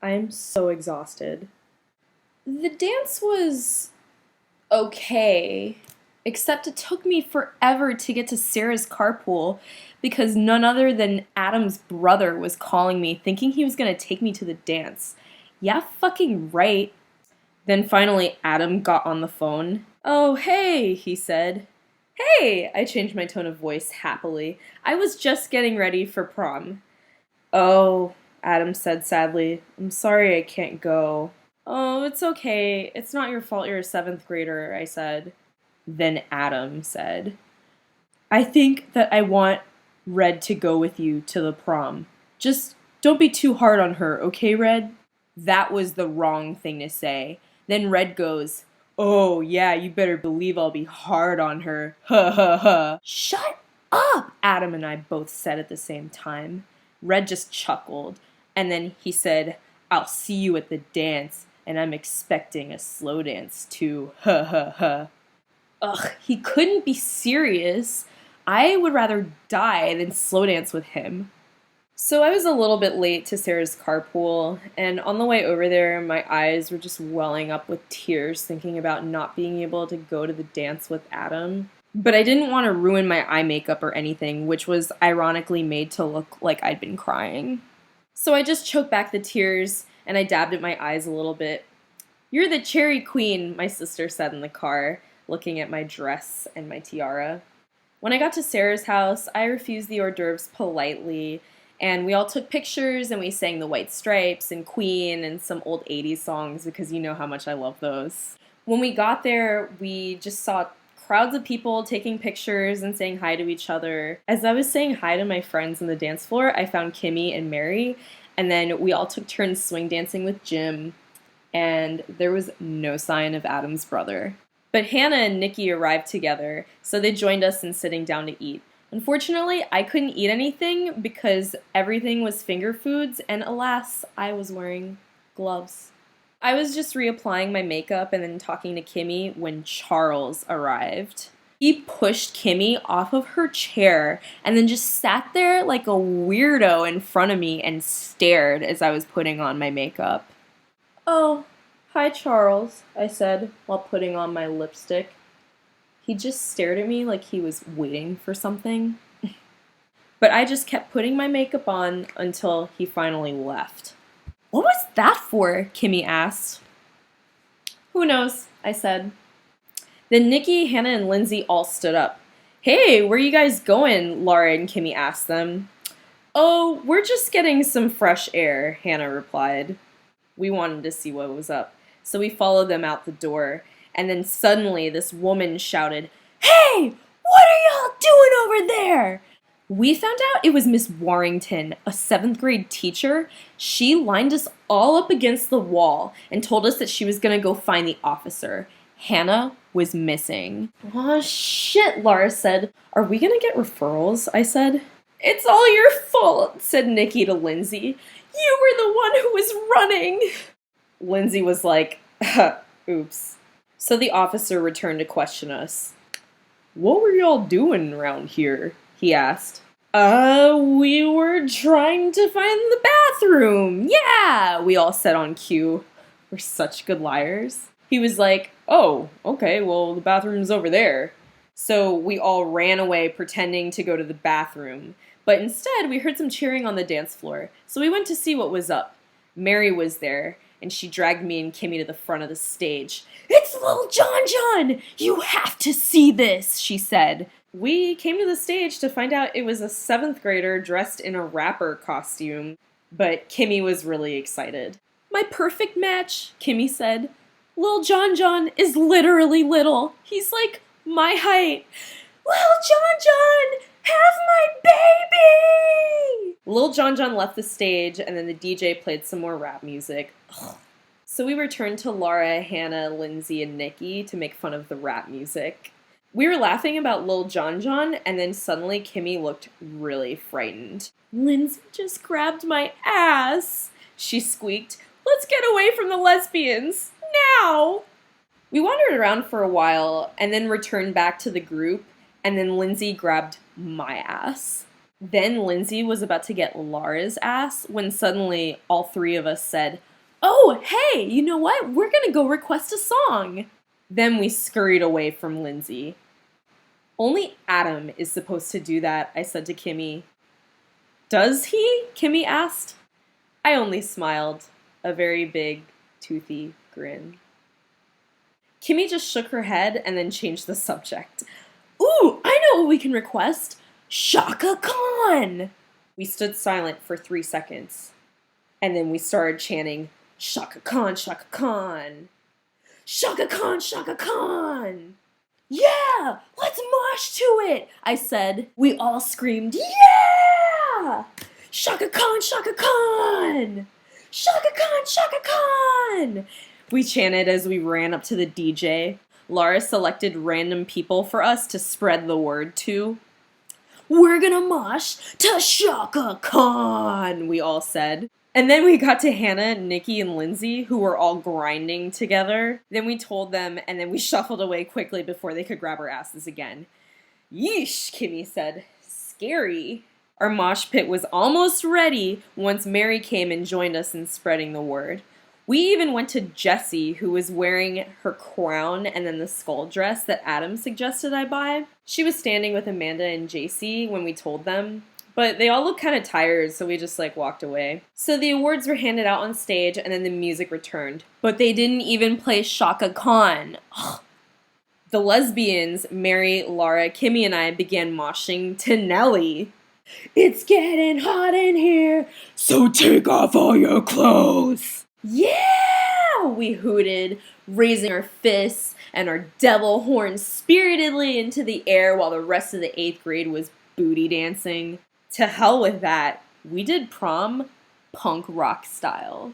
I'm so exhausted. The dance was okay, except it took me forever to get to Sarah's carpool because none other than Adam's brother was calling me thinking he was gonna take me to the dance. Yeah, fucking right. Then finally Adam got on the phone. "Oh, hey," he said. "Hey," I changed my tone of voice happily. "I was just getting ready for prom." "Oh," Adam said sadly. "I'm sorry I can't go." "Oh, it's okay. It's not your fault you're a seventh grader," I said. Then Adam said, "I think that I want Red to go with you to the prom. Just don't be too hard on her, okay, Red?" That was the wrong thing to say. Then Red goes, "Oh, yeah, you better believe I'll be hard on her. Ha ha ha." "Shut up!" Adam and I both said at the same time. Red just chuckled, and then he said, "I'll see you at the dance, and I'm expecting a slow dance too. Ha ha ha." Ugh, he couldn't be serious. I would rather die than slow dance with him. So I was a little bit late to Sarah's carpool, and on the way over there, my eyes were just welling up with tears thinking about not being able to go to the dance with Adam. But I didn't want to ruin my eye makeup or anything, which was ironically made to look like I'd been crying. So I just choked back the tears, and I dabbed at my eyes a little bit. "You're the cherry queen," my sister said in the car, looking at my dress and my tiara. When I got to Sarah's house, I refused the hors d'oeuvres politely, and we all took pictures and we sang The White Stripes and Queen and some old 80s songs because you know how much I love those. When we got there, we just saw crowds of people taking pictures and saying hi to each other. As I was saying hi to my friends on the dance floor, I found Kimmy and Mary, and then we all took turns swing dancing with Jim, and there was no sign of Adam's brother. But Hannah and Nikki arrived together, so they joined us in sitting down to eat. Unfortunately, I couldn't eat anything because everything was finger foods, and alas, I was wearing gloves. I was just reapplying my makeup and then talking to Kimmy when Charles arrived. He pushed Kimmy off of her chair and then just sat there like a weirdo in front of me and stared as I was putting on my makeup. "Oh, hi, Charles," I said while putting on my lipstick. He just stared at me like he was waiting for something. But I just kept putting my makeup on until he finally left. "What was that for?" Kimmy asked. "Who knows?" I said. Then Nikki, Hannah, and Lindsay all stood up. "Hey, where you guys going?" Laura and Kimmy asked them. "Oh, we're just getting some fresh air," Hannah replied. We wanted to see what was up, so we followed them out the door. And then suddenly this woman shouted, "Hey, what are y'all doing over there?" We found out it was Miss Warrington, a 7th grade teacher. She lined us all up against the wall and told us that she was going to go find the officer. Hannah was missing. "Aw, shit," Laura said. "Are we going to get referrals?" I said. "It's all your fault," said Nikki to Lindsay. "You were the one who was running." Lindsay was like, "Oops." So the officer returned to question us. "What were y'all doing around here?" he asked. We were trying to find the bathroom. Yeah," we all said on cue. We're such good liars. He was like, "Oh, okay, well, the bathroom's over there." So we all ran away pretending to go to the bathroom. But instead, we heard some cheering on the dance floor. So we went to see what was up. Mary was there, and she dragged me and Kimmy to the front of the stage. "It's Lil John John! You have to see this," she said. We came to the stage to find out it was a 7th grader dressed in a rapper costume, but Kimmy was really excited. "My perfect match," Kimmy said. "Lil John John is literally little. He's like my height. Lil John John, have my baby!" Lil John John left the stage, and then the DJ played some more rap music. Ugh. So we returned to Laura, Hannah, Lindsay, and Nikki to make fun of the rap music. We were laughing about Lil John John, and then suddenly Kimmy looked really frightened. "Lindsay just grabbed my ass," she squeaked. "Let's get away from the lesbians, now!" We wandered around for a while, and then returned back to the group, and then Lindsay grabbed my ass. Then Lindsay was about to get Laura's ass when suddenly all 3 of us said, Oh, hey, you know what? We're gonna go request a song. Then we scurried away from Lindsay. Only Adam is supposed to do that, I said to Kimmy. Does he? Kimmy asked. I only smiled, a very big, toothy grin. Kimmy just shook her head and then changed the subject. Ooh, I know what we can request. CHAKA KHAN! We stood silent for 3 seconds. And then we started chanting, CHAKA KHAN, CHAKA KHAN! CHAKA KHAN, CHAKA KHAN! Yeah! Let's mosh to it! I said. We all screamed, yeah! CHAKA KHAN, CHAKA KHAN! CHAKA KHAN, CHAKA KHAN! We chanted as we ran up to the DJ. Laura selected random people for us to spread the word to. We're gonna mosh to CHAKA KHAN, we all said. And then we got to Hannah, Nikki, and Lindsay, who were all grinding together. Then we told them, and then we shuffled away quickly before they could grab our asses again. Yeesh, Kimmy said. Scary. Our mosh pit was almost ready once Mary came and joined us in spreading the word. We even went to Jessie, who was wearing her crown and then the skull dress that Adam suggested I buy. She was standing with Amanda and JC when we told them, but they all looked kind of tired, so we just walked away. So the awards were handed out on stage and then the music returned, but they didn't even play CHAKA KHAN. Ugh. The lesbians, Mary, Laura, Kimmy, and I began moshing to Nelly. It's getting hot in here, so take off all your clothes. Yeah! We hooted, raising our fists and our devil horns spiritedly into the air while the rest of the 8th grade was booty dancing. To hell with that. We did prom punk rock style.